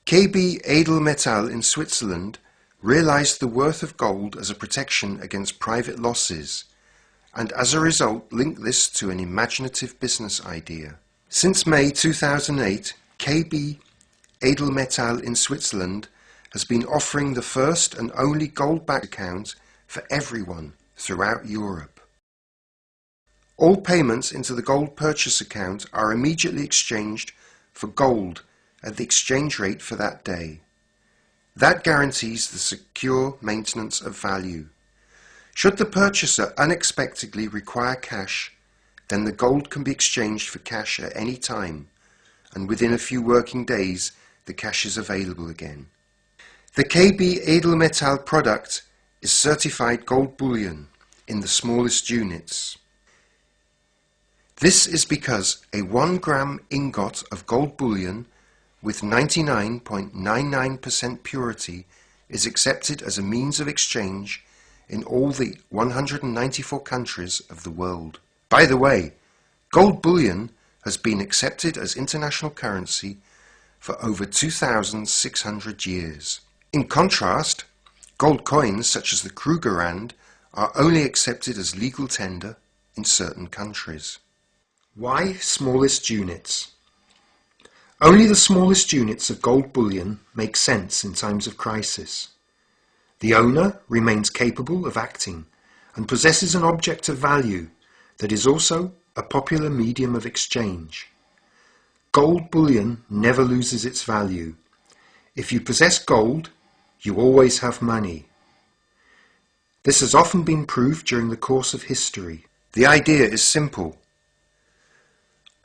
KB Edelmetall in Switzerland realized the worth of gold as a protection against private losses, and as a result linked this to an imaginative business idea. Since May 2008, KB Edelmetall in Switzerland has been offering the first and only gold-backed account for everyone throughout Europe. All payments into the gold purchase account are immediately exchanged for gold at the exchange rate for that day. That guarantees the secure maintenance of value. Should the purchaser unexpectedly require cash, then the gold can be exchanged for cash at any time, and within a few working days the cash is available again. The KB Edelmetall product is certified gold bullion in the smallest units. This is because a 1 gram ingot of gold bullion with 99.99% purity is accepted as a means of exchange in all the 194 countries of the world. By the way, gold bullion has been accepted as international currency for over 2,600 years. In contrast, gold coins such as the Krugerrand are only accepted as legal tender in certain countries. Why smallest units? Only the smallest units of gold bullion make sense in times of crisis. The owner remains capable of acting and possesses an object of value that is also a popular medium of exchange. Gold bullion never loses its value. If you possess gold, you always have money. This has often been proved during the course of history. The idea is simple.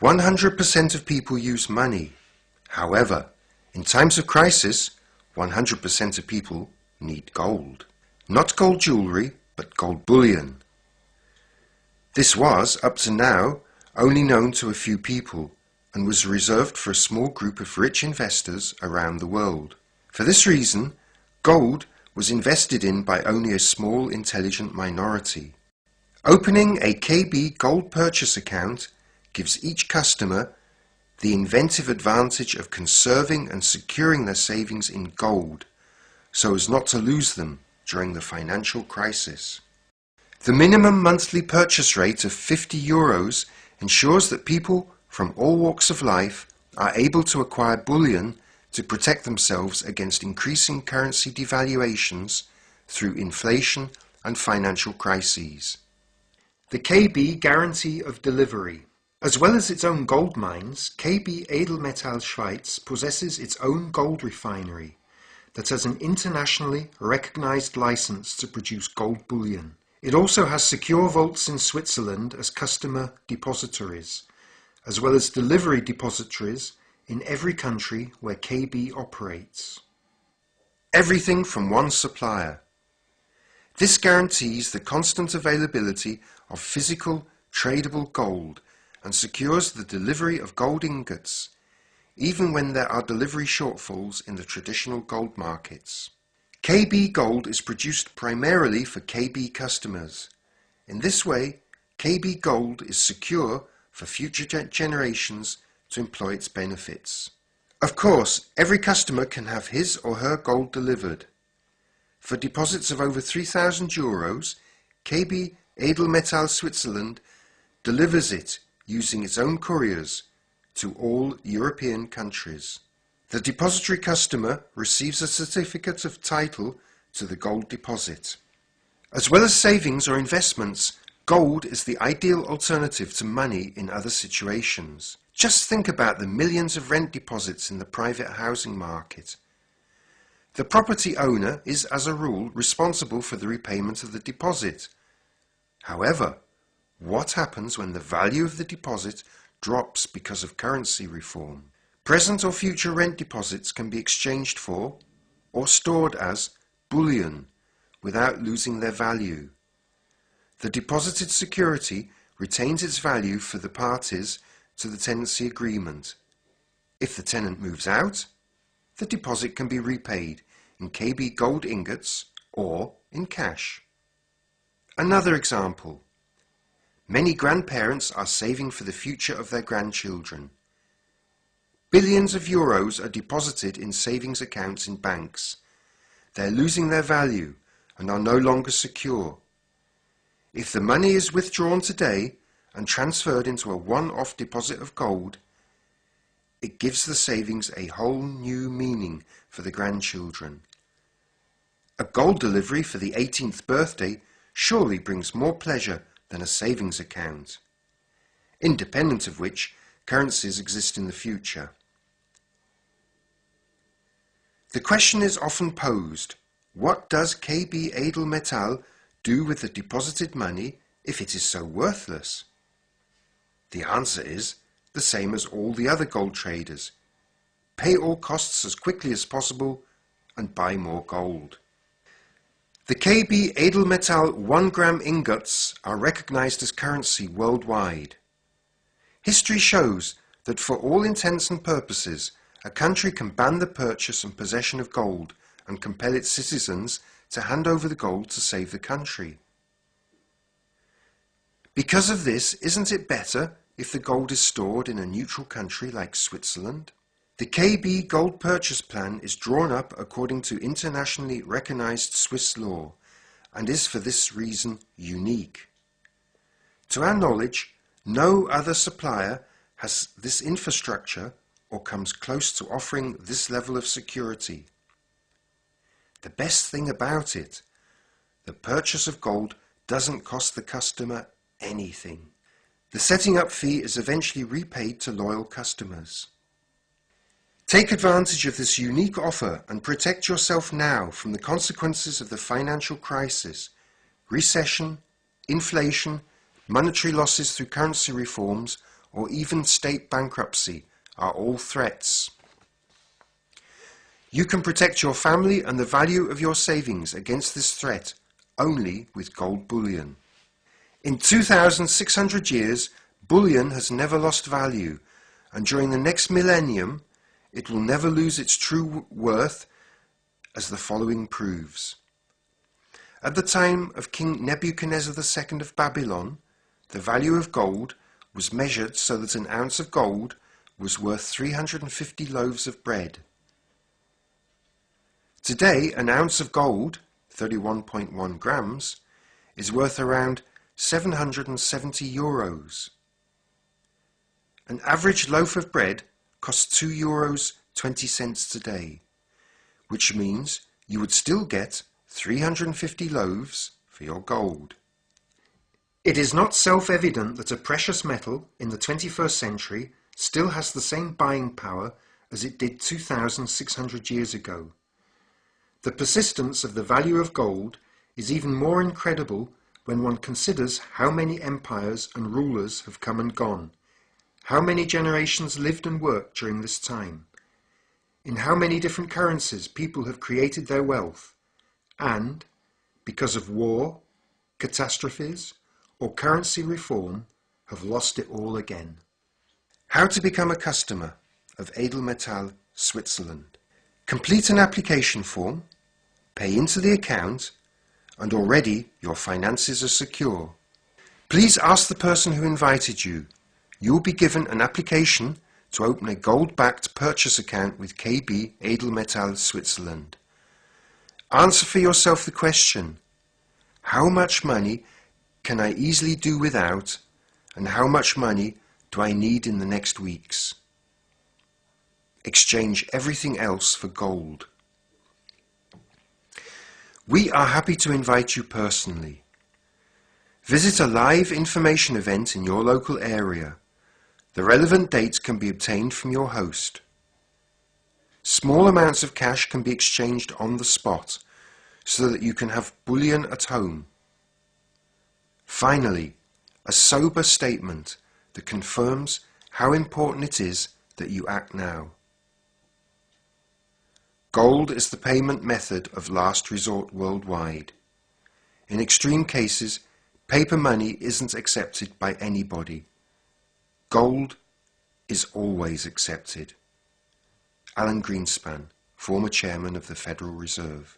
100% of people use money. However, in times of crisis, 100% of people need gold. Not gold jewellery, but gold bullion. This was, up to now, only known to a few people and was reserved for a small group of rich investors around the world. For this reason, gold was invested in by only a small, intelligent minority. Opening a KB gold purchase account gives each customer the inventive advantage of conserving and securing their savings in gold so as not to lose them during the financial crisis. The minimum monthly purchase rate of €50 ensures that people from all walks of life are able to acquire bullion to protect themselves against increasing currency devaluations through inflation and financial crises. The KB Guarantee of Delivery. As well as its own gold mines, KB Edelmetall Schweiz possesses its own gold refinery that has an internationally recognized license to produce gold bullion. It also has secure vaults in Switzerland as customer depositories, as well as delivery depositories in every country where KB operates. Everything from one supplier. This guarantees the constant availability of physical, tradable gold and secures the delivery of gold ingots, even when there are delivery shortfalls in the traditional gold markets. KB Gold is produced primarily for KB customers. In this way, KB Gold is secure for future generations to employ its benefits. Of course, every customer can have his or her gold delivered. For deposits of over €3,000, KB Edelmetall Switzerland delivers it using its own couriers to all European countries. The depository customer receives a certificate of title to the gold deposit. As well as savings or investments, gold is the ideal alternative to money in other situations. Just think about the millions of rent deposits in the private housing market. The property owner is, as a rule, responsible for the repayment of the deposit. However, what happens when the value of the deposit drops because of currency reform? Present or future rent deposits can be exchanged for or stored as bullion without losing their value. The deposited security retains its value for the parties to the tenancy agreement. If the tenant moves out, the deposit can be repaid in KB gold ingots or in cash. Another example. Many grandparents are saving for the future of their grandchildren. Billions of euros are deposited in savings accounts in banks. They're losing their value and are no longer secure. If the money is withdrawn today and transferred into a one-off deposit of gold, it gives the savings a whole new meaning for the grandchildren. A gold delivery for the 18th birthday surely brings more pleasure than a savings account, independent of which currencies exist in the future. The question is often posed, what does KB Edelmetall do with the deposited money if it is so worthless? The answer is the same as all the other gold traders. Pay all costs as quickly as possible and buy more gold. The KB Edelmetall 1 gram ingots are recognized as currency worldwide. History shows that for all intents and purposes, a country can ban the purchase and possession of gold and compel its citizens to hand over the gold to save the country. Because of this, isn't it better if the gold is stored in a neutral country like Switzerland? The KB Gold Purchase Plan is drawn up according to internationally recognized Swiss law and is for this reason unique. To our knowledge, no other supplier has this infrastructure or comes close to offering this level of security. The best thing about it, the purchase of gold doesn't cost the customer anything. The setting up fee is eventually repaid to loyal customers. Take advantage of this unique offer and protect yourself now from the consequences of the financial crisis. Recession, inflation, monetary losses through currency reforms, or even state bankruptcy are all threats. You can protect your family and the value of your savings against this threat only with gold bullion. In 2,600 years, bullion has never lost value, and during the next millennium, it will never lose its true worth, as the following proves. At the time of King Nebuchadnezzar II of Babylon, the value of gold was measured so that an ounce of gold was worth 350 loaves of bread. Today, an ounce of gold, 31.1 grams, is worth around 770 euros. An average loaf of bread costs €2.20 today, which means you would still get 350 loaves for your gold. It is not self-evident that a precious metal in the 21st century still has the same buying power as it did 2,600 years ago. The persistence of the value of gold is even more incredible when one considers how many empires and rulers have come and gone, how many generations lived and worked during this time, in how many different currencies people have created their wealth, and, because of war, catastrophes, or currency reform, have lost it all again. How to become a customer of Edelmetall Switzerland. Complete an application form, pay into the account, and already your finances are secure. Please ask the person who invited you. You will be given an application to open a gold-backed purchase account with KB Edelmetall Switzerland. Answer for yourself the question, how much money can I easily do without, and how much money do I need in the next weeks? Exchange everything else for gold. We are happy to invite you personally. Visit a live information event in your local area. The relevant dates can be obtained from your host. Small amounts of cash can be exchanged on the spot so that you can have bullion at home. Finally, a sober statement that confirms how important it is that you act now. Gold is the payment method of last resort worldwide. In extreme cases, paper money isn't accepted by anybody. Gold is always accepted. Alan Greenspan, former chairman of the Federal Reserve.